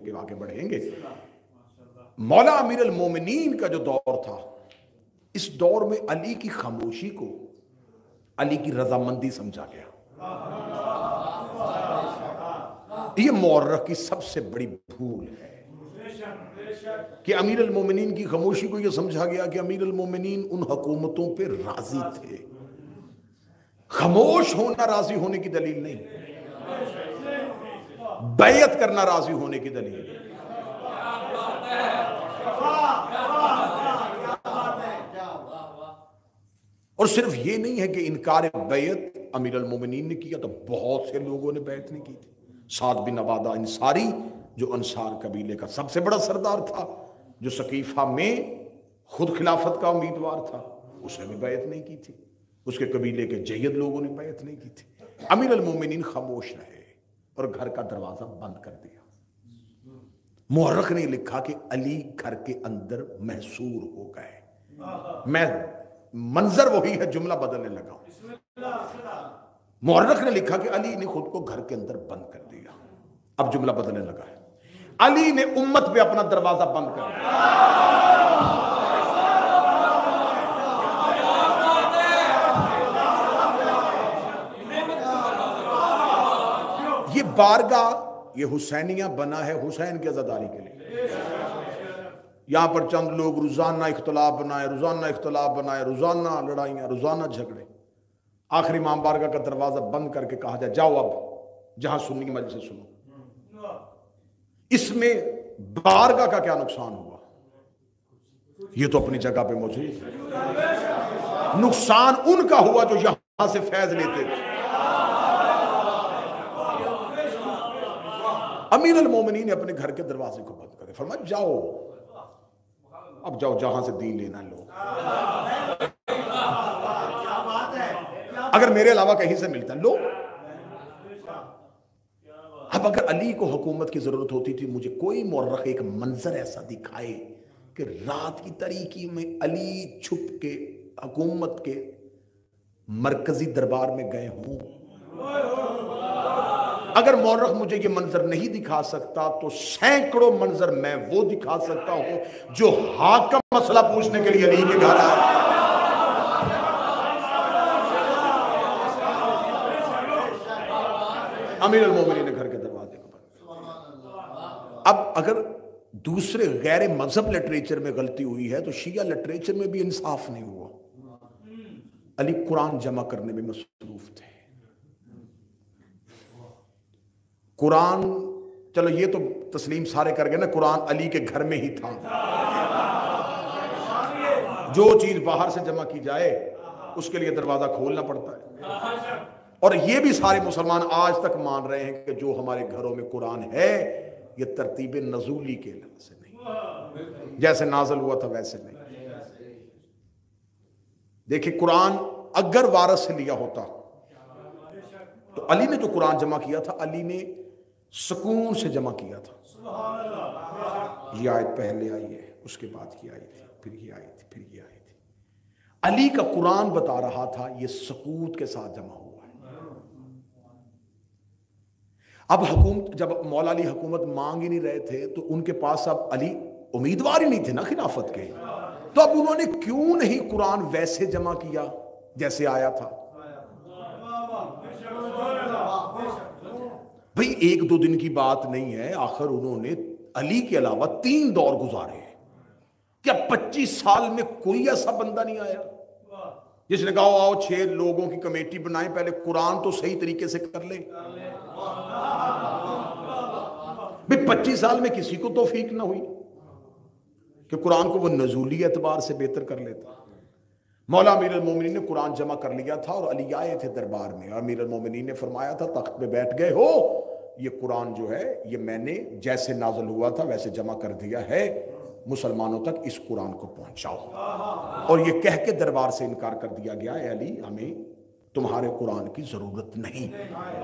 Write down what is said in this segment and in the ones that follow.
کے آگے بڑھیں گے۔ مولا امیر المومنین کا جو دور تھا، اس دور میں علی کی خاموشی کو علی کی رضامندی سمجھا گیا۔ یہ مورخ کی سب سے بڑی بھول ہے کہ امیر المومنین کی خاموشی کو یہ سمجھا گیا کہ امیر المومنین ان حکومتوں پہ راضی تھے۔ خاموش ہونا راضی ہونے کی دلیل نہیں، بیعت کرنا راضی ہونے کی دلیل ہے۔ اور صرف یہ نہیں ہے کہ انکار بیعت امیر المومنین نے کیا، تو بہت سے لوگوں نے بیعت نہیں کی تھی۔ سعد بن عبادہ انصاری جو انصار قبیلے کا سب سے بڑا سردار تھا، جو سقیفہ میں خود خلافت کا امیدوار تھا، اس نے بھی بیعت نہیں کی تھی۔ اس کے قبیلے کے جید لوگوں نے بیعت نہیں کی تھی۔ امیر المومنین خاموش رہے اور گھر کا دروازہ بند کر دیا۔ مورخ نے لکھا کہ علی گھر کے اندر محصور ہو گئے۔ میں منظر وہی ہے، جملہ بدلنے لگا ہوں۔ مورخ نے لکھا کہ علی نے خود کو گھر کے اندر بند کر دیا۔ اب جملہ بدلنے لگا ہے، علی نے امت پہ اپنا دروازہ بند کر دیا۔ یہ بارگاہ، یہ حسینیہ بنا ہے حسین کی عزاداری کے لیے۔ یہاں پر چند لوگ روزانہ اختلاف بنائے، روزانہ لڑائیاں، روزانہ جھگڑے۔ آخر امام بارگاہ کا دروازہ بند کر کے کہا جائے جاؤ اب جہاں سننی کی مجلس سے سنو۔ اس میں بارگاہ کا کیا نقصان ہوا؟ یہ تو اپنی جگہ پہ موجود ہے۔ نقصان ان کا ہوا جو یہاں سے فیض لیتے تھے۔ امیر المومنین نے اپنے گھر کے دروازے کو بند کرے، فرمایا جاؤ اب جاؤ جہاں سے دین لینا لو، اگر میرے علاوہ کہیں سے ملتا لو۔ اب اگر علی کو حکومت کی ضرورت ہوتی تھی، مجھے کوئی مورخ ایک منظر ایسا دکھائے کہ رات کی تاریکی میں علی چھپ کے حکومت کے مرکزی دربار میں گئے ہوں۔ اگر مورخ مجھے یہ منظر نہیں دکھا سکتا تو سینکڑوں منظر میں وہ دکھا سکتا ہوں جو حاکم مسئلہ پوچھنے کے لیے علی کے گھر آئے۔ امیر المومنین نے گھر کے دروازے کو بند۔ اب اگر دوسرے غیر مذہب لٹریچر میں غلطی ہوئی ہے تو شیعہ لٹریچر میں بھی انصاف نہیں ہوا۔ علی قرآن جمع کرنے میں مصروف تھے۔ قرآن، چلو یہ تو تسلیم سارے کر گئے نا، قرآن علی کے گھر میں ہی تھا۔ جو چیز باہر سے جمع کی جائے اس کے لیے دروازہ کھولنا پڑتا ہے۔ اور یہ بھی سارے مسلمان آج تک مان رہے ہیں کہ جو ہمارے گھروں میں قرآن ہے یہ ترتیب نزولی کے لحاظ سے نہیں، جیسے نازل ہوا تھا ویسے نہیں۔ دیکھیں قرآن اگر وارث سے لیا ہوتا تو علی نے جو قرآن جمع کیا تھا، علی نے سکون سے جمع کیا تھا۔ یہ آیت پہلے آئی ہے، اس کے بعد یہ آئی تھی، پھر یہ آئی تھی، پھر یہ آئی تھی۔ علی کا قرآن بتا رہا تھا یہ سکوت کے ساتھ جمع ہوا ہے۔ اب حکومت، جب مولا علی حکومت مانگ ہی نہیں رہے تھے تو ان کے پاس اب علی امیدوار ہی نہیں تھے نا خلافت کے، تو اب انہوں نے کیوں نہیں قرآن ویسے جمع کیا جیسے آیا تھا؟ بھئی ایک دو دن کی بات نہیں ہے، آخر انہوں نے علی کے علاوہ 3 دور گزارے۔ کیا 25 سال میں کوئی ایسا بندہ نہیں آیا جس نے کہا آؤ 6 لوگوں کی کمیٹی بنائیں، پہلے قرآن تو صحیح طریقے سے کر لیں؟ بھئی 25 سال میں کسی کو توفیق نہ ہوئی کہ قرآن کو وہ نزولی اعتبار سے بہتر کر لیتا۔ مولا امیر المومنین نے قرآن جمع کر لیا تھا اور علی آئے تھے دربار میں، اور امیر المومنین نے فرمایا تھا تخت پہ بیٹھ گئے ہو، یہ قرآن جو ہے یہ میں نے جیسے نازل ہوا تھا ویسے جمع کر دیا ہے، مسلمانوں تک اس قرآن کو پہنچاؤ۔ اور یہ کہہ کے دربار سے انکار کر دیا گیا، اے علی ہمیں تمہارے قرآن کی ضرورت نہیں۔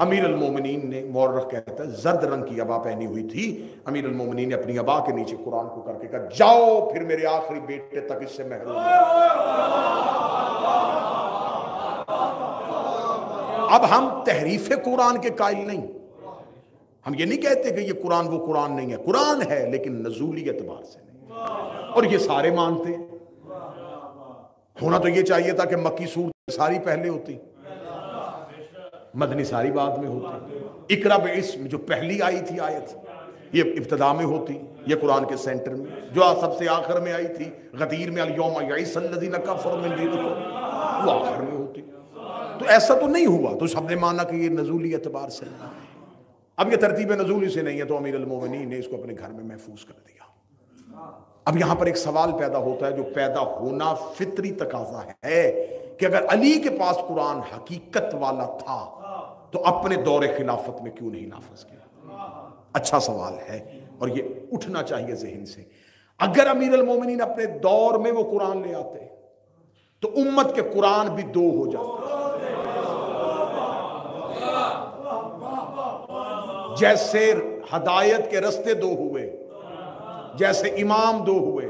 امیر المومنین نے، مورخ کہتا ہے زرد رنگ کی عبا پہنی ہوئی تھی، امیر المومنین نے اپنی عبا کے نیچے قرآن کو کر کے کہا جاؤ پھر میرے آخری بیٹے تک اس سے محروم ہو۔ اب ہم تحریف قرآن کے قائل نہیں، ہم یہ نہیں کہتے کہ یہ قرآن وہ قرآن نہیں ہے، قرآن ہے لیکن نزولی اعتبار سے نہیں، اور یہ سارے مانتے ہیں۔ ہونا تو یہ چاہیے تھا کہ مکی سورت ساری پہلے ہوتی، مدنی ساری بعد میں ہوتی۔ اقرا باسم جو پہلی آئی تھی آیت، یہ ابتدا میں ہوتی، یہ قرآن کے سینٹر میں۔ جو سب سے آخر میں آئی تھی غدیر میں الیوم یئس الذین کفروا من دینکم، وہ آخر میں ہوتی۔ تو ایسا تو نہیں ہوا، تو سب نے مانا کہ یہ نزولی اعتبار سے نہیں۔ اب یہ ترتیب نزولی سے نہیں ہے تو امیر المومنین نے اس کو اپنے گھر میں محفوظ کر دیا۔ اب یہاں پر ایک سوال پیدا ہوتا ہے جو پیدا ہونا فطری تقاضا ہے کہ اگر علی کے پاس قرآن حقیقت والا تھا تو اپنے دور خلافت میں کیوں نہیں نافذ کیا؟ اچھا سوال ہے اور یہ اٹھنا چاہیے ذہن سے۔ اگر امیر المومنین اپنے دور میں وہ قرآن لے آتے تو امت کے قرآن بھی دو ہو جاتے، جیسے ہدایت کے رستے دو ہوئے، جیسے امام دو ہوئے،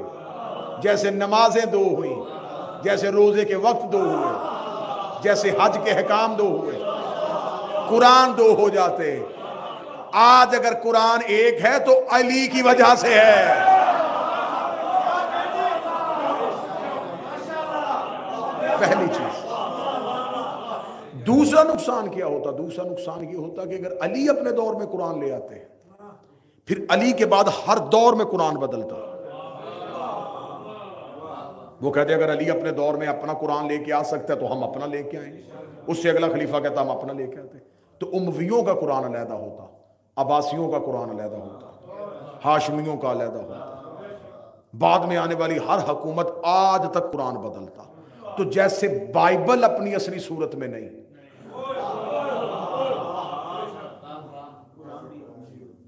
جیسے نمازیں دو ہوئیں، جیسے روزے کے وقت دو ہوئے، جیسے حج کے حکام دو ہوئے، قرآن دو ہو جاتے۔ آج اگر قرآن ایک ہے تو علی کی وجہ سے ہے۔ پہلی چیز۔ دوسرا نقصان کیا ہوتا؟ دوسرا نقصان یہ ہوتا کہ اگر علی اپنے دور میں قرآن لے آتے پھر علی کے بعد ہر دور میں قرآن بدلتا۔ وہ کہتے اگر علی اپنے دور میں اپنا قرآن لے کے آ سکتا ہے تو ہم اپنا لے کے آئیں گے، اس سے اگلا خلیفہ کہتا ہم اپنا لے کے آتے، تو امویوں کا قرآن علیحدہ ہوتا، عباسیوں کا قرآن علیحدہ ہوتا، ہاشمیوں کا علیحدہ ہوتا، بعد میں آنے والی ہر حکومت آج تک قرآن بدلتا۔ تو جیسے بائبل اپنی اصلی صورت میں نہیں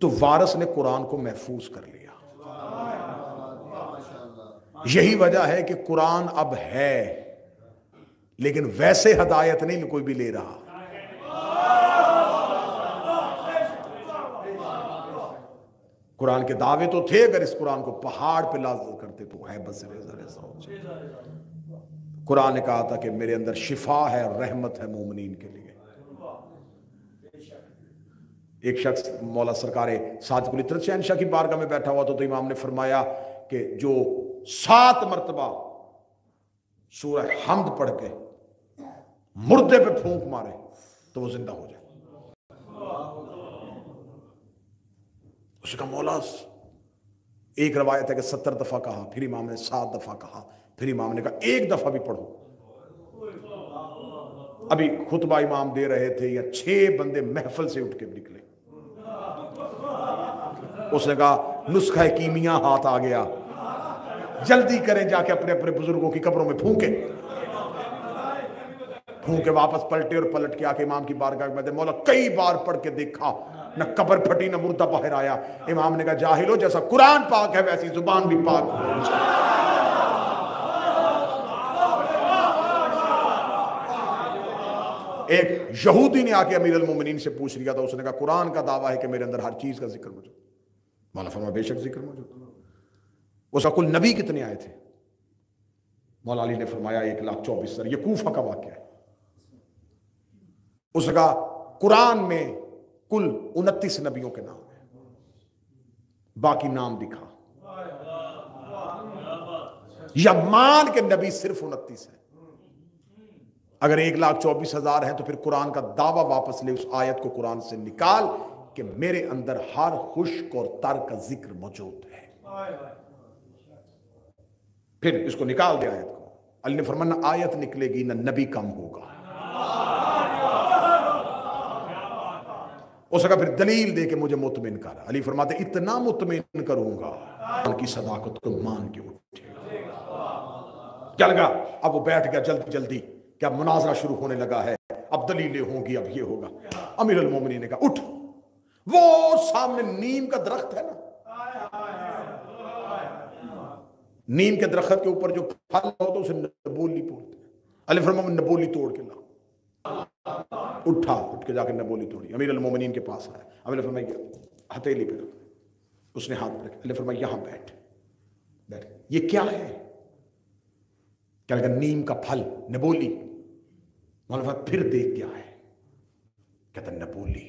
تو وارث نے قرآن کو محفوظ کر لیا۔ یہی وجہ ہے کہ قرآن اب ہے لیکن ویسے ہدایت نہیں کوئی بھی لے رہا۔ قرآن کے دعوے تو تھے، اگر اس قرآن کو پہاڑ پہ لازم کرتے تو ہے بس قرآن نے کہا تھا کہ میرے اندر شفا ہے، رحمت ہے مومنین کے لیے۔ ایک شخص مولا سرکار صادق العطرت شہنشاہ کی بارگاہ میں بیٹھا ہوا تو امام نے فرمایا کہ جو 7 مرتبہ سورہ حمد پڑھ کے مردے پہ پھونک مارے تو وہ زندہ ہو جائے۔ اس کا مولا، ایک روایت ہے کہ 70 دفعہ کہا، پھر امام نے 7 دفعہ کہا، پھر امام نے کہا 1 دفعہ بھی پڑھو۔ ابھی خطبہ امام دے رہے تھے یا 6 بندے محفل سے اٹھ کے نکلے، اس نے کہا نسخہ کیمیا ہاتھ آ گیا، جلدی کریں جا کے اپنے اپنے بزرگوں کی قبروں میں پھونکے واپس پلٹے، اور پلٹ کے آ کے امام کی بارگاہ میں دے مولا کئی بار پڑھ کے دیکھا، نہ قبر پھٹی نہ مردہ باہر آیا۔ امام نے کہا جاہلو، جیسا قرآن پاک ہے ویسی زبان بھی پاک ہو۔ ایک یہودی نے آ کے امیر المومنین سے پوچھ لیا تھا، اس نے کہا قرآن کا دعویٰ ہے کہ میرے اندر ہر چیز کا ذکر موجود۔ مولا فرمایا بے شک ذکر موجود۔ اس کا کل نبی کتنے آئے تھے؟ مولا علی نے فرمایا 1,24,000۔ یہ کوفہ کا واقعہ ہے۔ اس کا قرآن میں کل 29 نبیوں کے نام ہیں، باقی نام دکھا۔ یا مان کے نبی صرف 29 ہیں۔ اگر 1,24,000 ہیں تو پھر قرآن کا دعویٰ واپس لے، اس آیت کو قرآن سے نکال کہ میرے اندر ہر خشک اور تر کا ذکر موجود ہے، پھر اس کو نکال دے آیت کو۔ علی نے فرمایا نہ آیت نکلے گی نہ نبی کم ہوگا۔ اس کا پھر دلیل دے کے مجھے مطمئن کر۔ علی فرماتے اتنا مطمئن کروں گا ان کی صداقت کو مان کے اٹھے۔ کیا لگا؟ اب وہ بیٹھ گیا جلدی جلدی، کیا مناظرہ شروع ہونے لگا ہے، اب دلیلیں ہوں گی، اب یہ ہوگا۔ امیر المومنین نے کہا اٹھ، وہ سامنے نیم کا درخت ہے نا، نیم کے درخت کے اوپر جو پھل ہوتا اسے نبولی بولتے ہیں۔ علی فرمایا نبولی توڑ کے لا۔ اٹھا، اٹھ کے جا کے نبولی توڑی، امیر المومنین کے پاس آیا۔ امیر فرمایا ہتھیلی پہ رکھ، اس نے ہاتھ پہ رکھا۔ علی فرمایا یہاں بیٹھ، بیٹھ۔ یہ کیا ہے؟ کیا لگا؟ نیم کا پھل، نبولی۔ مولانا پھر دیکھ کیا ہے؟ کہتا نبولی۔